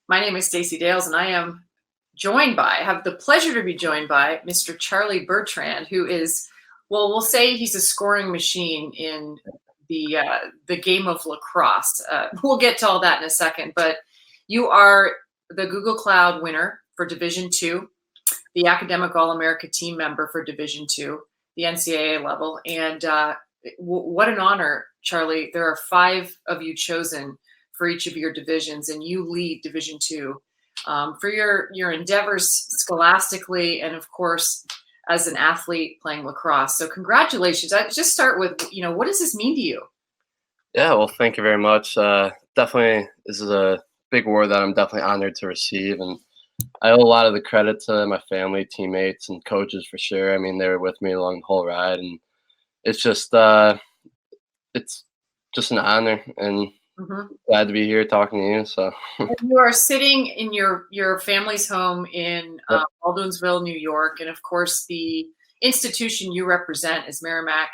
My name is Stacey Dales, and I have the pleasure to be joined by Mr. Charlie Bertrand, who is, well, we'll say he's a scoring machine in the game of lacrosse. We'll get to all that in a second, but you are the Google Cloud winner for Division Two, the academic All-America team member for Division Two, the NCAA level, and what an honor, Charlie. There are 5 of you chosen for each of your divisions, and you lead Division Two for your endeavors scholastically, and of course, as an athlete playing lacrosse. So, congratulations! I just start with, what does this mean to you? Yeah, well, thank you very much. Definitely, this is a big award that I'm definitely honored to receive, and I owe a lot of the credit to my family, teammates, and coaches for sure. I mean, they were with me along the whole ride, and it's just it's just an honor, and glad to be here talking to you. So You are sitting in your family's home in Yep. Baldwinsville, New York, and of course, the institution you represent is Merrimack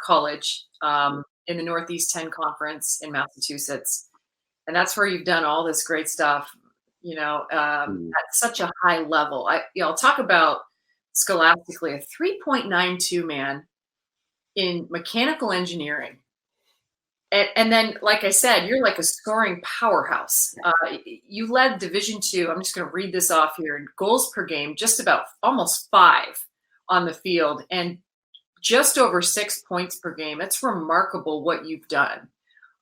College in the Northeast 10 Conference in Massachusetts, and that's where you've done all this great stuff. At such a high level. I'll talk about scholastically a 3.92 man in mechanical engineering. And then, like I said, you're like a scoring powerhouse. You led Division Two. I'm just going to read this off here. Goals per game, just about almost 5 on the field, and just over 6 points per game. It's remarkable what you've done.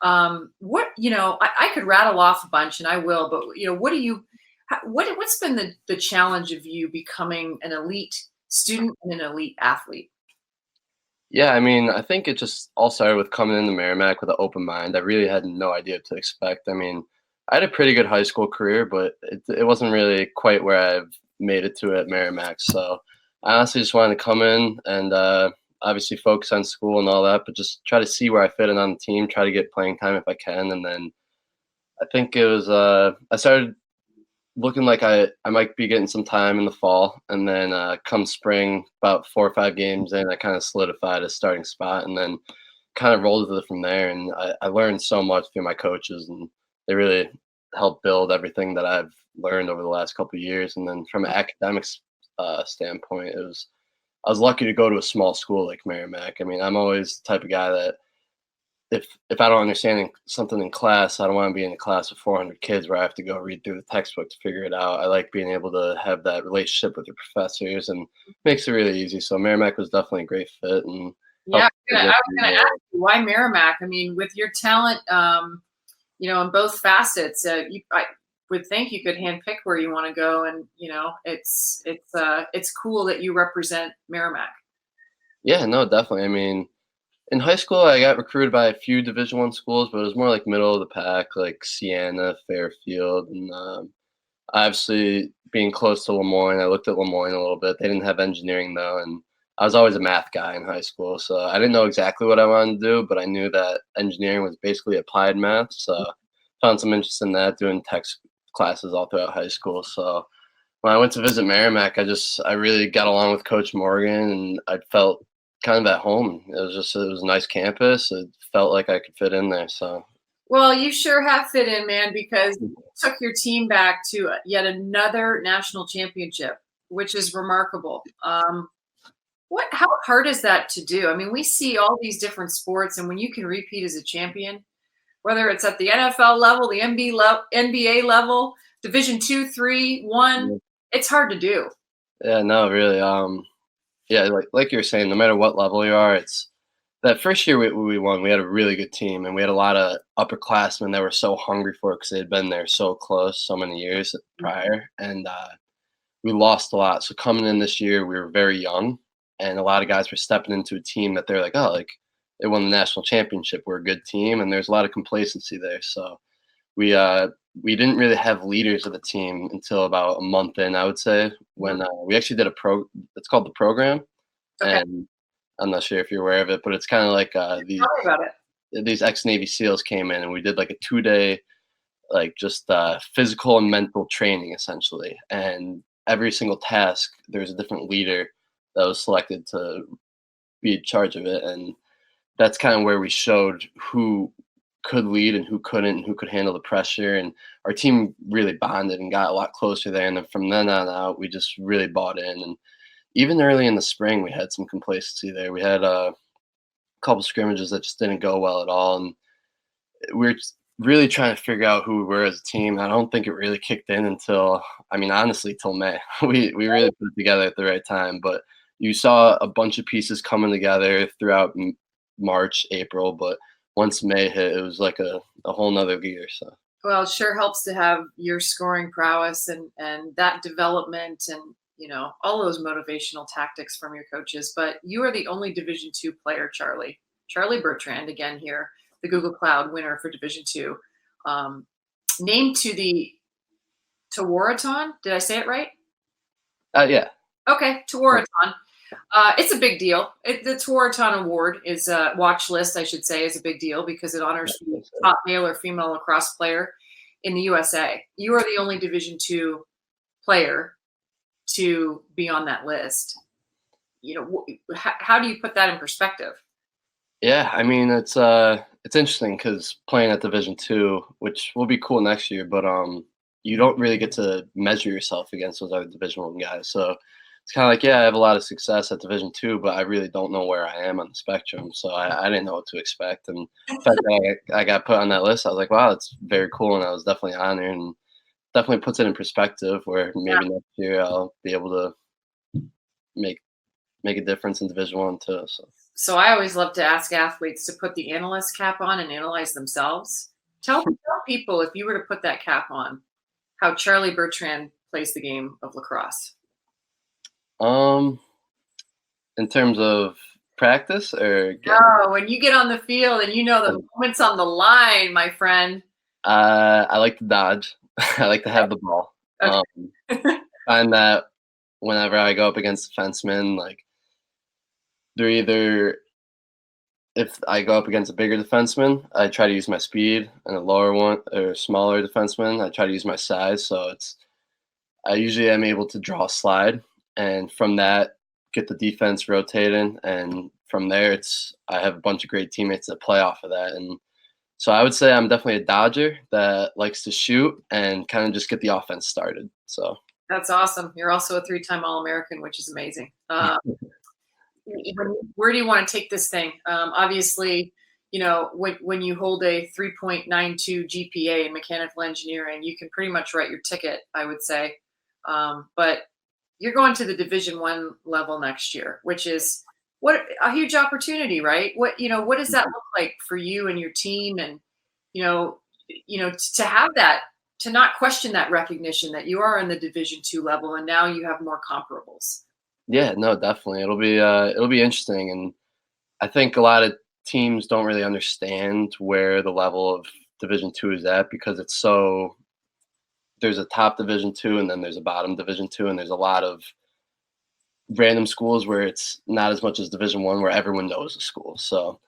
I could rattle off a bunch, and I will. But what's been the challenge of you becoming an elite student and an elite athlete? Yeah, I mean, I think it just all started with coming into Merrimack with an open mind. I really had no idea what to expect. I mean, I had a pretty good high school career, but it wasn't really quite where I've made it to at Merrimack. So I honestly just wanted to come in and obviously focus on school and all that, but just try to see where I fit in on the team, try to get playing time if I can. And then I think it was I started looking like I might be getting some time in the fall, and then come spring, about 4 or 5 games in, I kind of solidified a starting spot, and then kind of rolled with it from there. And I learned so much through my coaches, and they really helped build everything that I've learned over the last couple of years. And then from an academics standpoint, I was lucky to go to a small school like Merrimack. I mean, I'm always the type of guy that if I don't understand something in class, I don't want to be in a class with 400 kids where I have to go read through the textbook to figure it out. I like being able to have that relationship with the professors, and makes it really easy. So Merrimack was definitely a great fit. And Yeah, I was going to ask you, why Merrimack? I mean, with your talent, in both facets, I would think you could handpick where you want to go, and it's cool that you represent Merrimack. Yeah, no, definitely. I mean, in high school, I got recruited by a few Division One schools, but it was more like middle of the pack, like Siena, Fairfield, and obviously being close to Lemoyne. I looked at Lemoyne a little bit. They didn't have engineering though, and I was always a math guy in high school, so I didn't know exactly what I wanted to do, but I knew that engineering was basically applied math. So found some interest in that, doing tech classes all throughout high school. So when I went to visit Merrimack, I really got along with Coach Morgan, and I felt kind of at home. It was a nice campus. It felt like I could fit in there. So, well, you sure have fit in, man, because you took your team back to yet another national championship, which is remarkable. How hard is that to do? I mean, we see all these different sports, and when you can repeat as a champion, whether it's at the NFL level, the NBA level, Division 2, 3, 1, it's hard to do. Yeah, no, really. Yeah, like you were saying, no matter what level you are, it's that first year we won. We had a really good team, and we had a lot of upperclassmen that were so hungry for it because they had been there so close so many years prior, and we lost a lot. So coming in this year, we were very young, and a lot of guys were stepping into a team that they're like, oh, like they won the national championship. We're a good team, and there's a lot of complacency there. So we didn't really have leaders of the team until about a month in, I would say, when we actually did it's called the program. Okay. And I'm not sure if you're aware of it, but it's kind of like Tell me about it. these ex-Navy SEALs came in, and we did like a 2-day, like just physical and mental training essentially. And every single task, there was a different leader that was selected to be in charge of it. And that's kind of where we showed who could lead and who couldn't and who could handle the pressure. And our team really bonded and got a lot closer there. And then from then on out, we just really bought in. And even early in the spring, we had some complacency there. We had a couple scrimmages that just didn't go well at all. And we were really trying to figure out who we were as a team. I don't think it really kicked in until, I mean, honestly, till May. We really put it together at the right time. But you saw a bunch of pieces coming together throughout March, April. But once May hit, it was like a whole nother gear. So. Well, it sure helps to have your scoring prowess and that development and, all those motivational tactics from your coaches. But you are the only Division II player, Charlie Bertrand, again here, the Google Cloud winner for Division II, named to the Tewaaraton. Did I say it right? Yeah. Okay, Tewaaraton. It's a big deal. The Tewaaraton Award is a watch list, I should say, is a big deal because it honors the top male or female lacrosse player in the USA. You are the only Division II player to be on that list. How do you put that in perspective? Yeah, I mean it's interesting because playing at Division II, which will be cool next year, but you don't really get to measure yourself against those other Division I guys. So it's kind of like, yeah, I have a lot of success at Division II, but I really don't know where I am on the spectrum. So I didn't know what to expect. And the fact that I got put on that list, I was like, wow, that's very cool. And I was definitely honored and definitely puts it in perspective where maybe next year I'll be able to make a difference in Division I too. So I always love to ask athletes to put the analyst cap on and analyze themselves. Tell people, if you were to put that cap on, how Charlie Bertrand plays the game of lacrosse. In terms of practice or when you get on the field and the moment's on the line, my friend. I like to dodge. I like to have the ball. Okay. Find that whenever I go up against defensemen, like they're either, if I go up against a bigger defenseman, I try to use my speed, and a lower one or smaller defenseman, I try to use my size. So I usually am able to draw a slide, and from that get the defense rotating, and from there I have a bunch of great teammates that play off of that. And so I would say I'm definitely a dodger that likes to shoot and kind of just get the offense started. So that's awesome. You're also a 3-time All-American, which is amazing. Where do you want to take this thing? Obviously, when you hold a 3.92 GPA in mechanical engineering, you can pretty much write your ticket, I would say. But you're going to the Division I level next year, which is what a huge opportunity, right? What does that look like for you and your team? And, to have that, to not question that recognition that you are in the Division II level and now you have more comparables. Yeah, no, definitely. It'll be interesting. And I think a lot of teams don't really understand where the level of Division II is at because there's a top Division II and then there's a bottom Division II, and there's a lot of random schools where it's not as much as Division I where everyone knows the school. So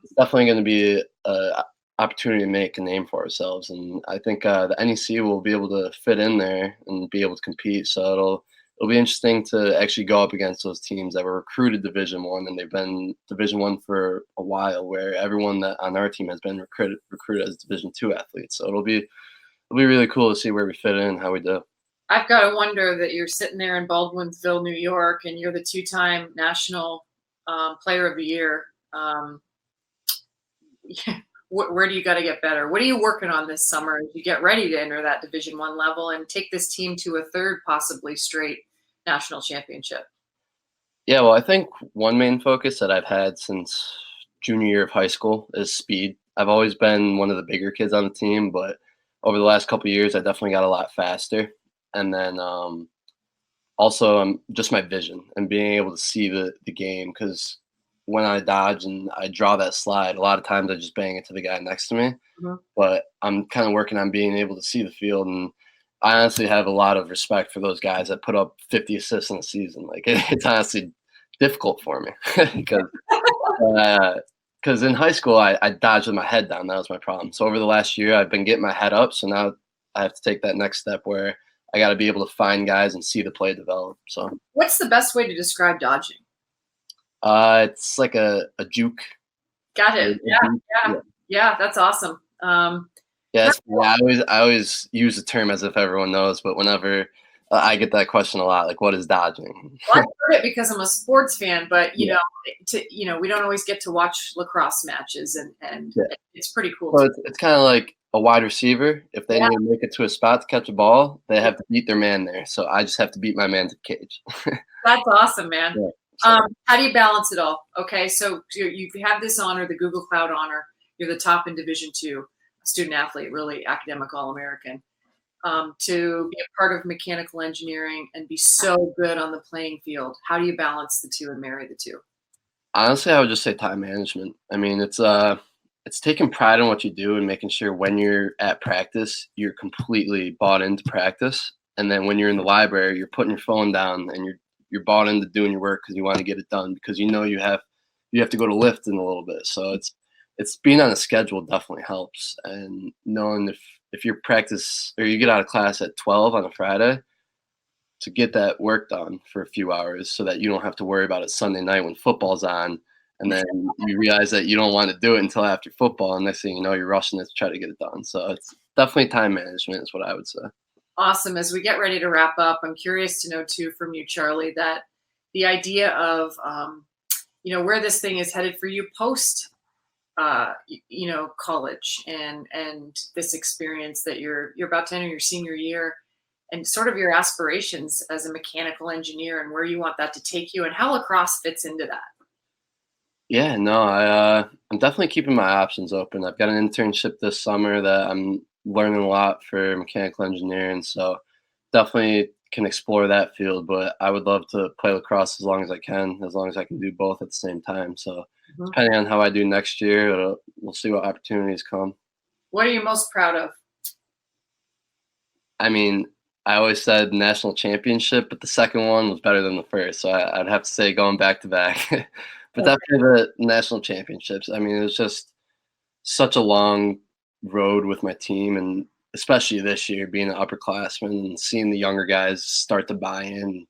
it's definitely going to be an opportunity to make a name for ourselves. And I think the NEC will be able to fit in there and be able to compete. So it'll be interesting to actually go up against those teams that were recruited Division I and they've been Division I for a while, where everyone that on our team has been recruited as Division II athletes. So it'll be really cool to see where we fit in and how we do. I've got to wonder that you're sitting there in Baldwinsville, New York, and you're the 2-time National Player of the Year. Where do you got to get better? What are you working on this summer as you get ready to enter that Division I level and take this team to a third, possibly straight national championship? Yeah, well, I think one main focus that I've had since junior year of high school is speed. I've always been one of the bigger kids on the team, but over the last couple of years, I definitely got a lot faster. And then also just my vision and being able to see the game, because when I dodge and I draw that slide, a lot of times I just bang it to the guy next to me. But I'm kind of working on being able to see the field, and I honestly have a lot of respect for those guys that put up 50 assists in a season. Like it's honestly difficult for me because in high school I dodged with my head down. That was my problem. So over the last year I've been getting my head up. So now I have to take that next step where I got to be able to find guys and see the play develop. So what's the best way to describe dodging? It's like a juke. Got it. Yeah. That's awesome. Yeah, I always use the term as if everyone knows, but whenever I get that question a lot, like, what is dodging? Well, I've heard it because I'm a sports fan, but Yeah. we don't always get to watch lacrosse matches, and Yeah. it's pretty cool. So it's kind of like a wide receiber. If they Yeah. need to make it to a spot to catch a ball, they have to beat their man there. So I just have to beat my man to the cage. That's awesome, man. Yeah, so. How do you balance it all? Okay, so you have this honor, the Google Cloud honor. You're the top in Division II student athlete, really academic All-American. To be a part of mechanical engineering and be so good on the playing field, how do you balance the two and marry the two? Honestly, I would just say time management. I mean, it's taking pride in what you do and making sure when you're at practice, you're completely bought into practice. And then when you're in the library, you're putting your phone down and you're bought into doing your work because you want to get it done, because you know you have to go to lift in a little bit. So it's being on a schedule definitely helps, and knowing if your practice or you get out of class at 12 on a Friday, to get that work done for a few hours so that you don't have to worry about it Sunday night when football's on, and then you realize that you don't want to do it until after football, and next thing you know, you're rushing it to try to get it done. So it's definitely time management is what I would say. Awesome. As we get ready to wrap up, I'm curious to know too from you, Charlie, that the idea of where this thing is headed for you post college and this experience that you're about to enter your senior year, and sort of your aspirations as a mechanical engineer and where you want that to take you and how lacrosse fits into that. Yeah, no, I'm definitely keeping my options open. I've got an internship this summer that I'm learning a lot for mechanical engineering, so definitely can explore that field. But I would love to play lacrosse as long as I can do both at the same time. So depending on how I do next year, we'll see what opportunities come. What are you most proud of? I mean, I always said national championship, but the second one was better than the first. So I'd have to say going back to back. But definitely the national championships. I mean, it was just such a long road with my team, and especially this year being an upperclassman and seeing the younger guys start to buy in,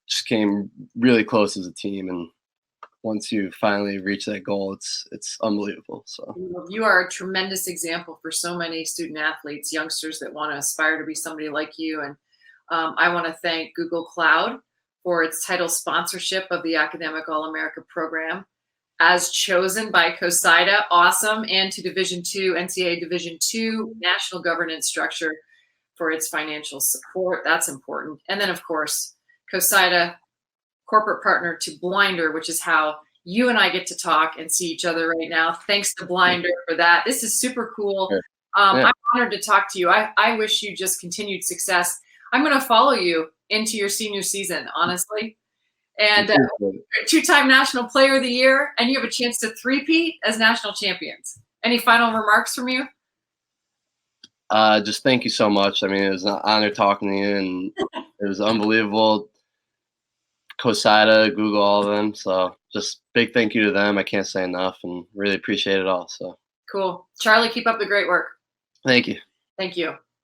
just came really close as a team. And once you finally reach that goal, it's unbelievable. So you are a tremendous example for so many student athletes, youngsters that want to aspire to be somebody like you. And I want to thank Google Cloud for its title sponsorship of the Academic All-America program, as chosen by CoSIDA, awesome, and to Division II, NCAA Division II national governance structure for its financial support. That's important. And then, of course, CoSIDA, corporate partner to Blinder, which is how you and I get to talk and see each other right now. Thanks to Blinder for that. This is super cool. I'm honored to talk to you. I wish you just continued success. I'm going to follow you into your senior season, honestly. And two-time National Player of the Year, and you have a chance to three-peat as national champions. Any final remarks from you? Just thank you so much. I mean, it was an honor talking to you, and it was unbelievable. CoSIDA, Google, all of them. So just big thank you to them. I can't say enough, and really appreciate it all. So cool. Charlie, keep up the great work. Thank you. Thank you.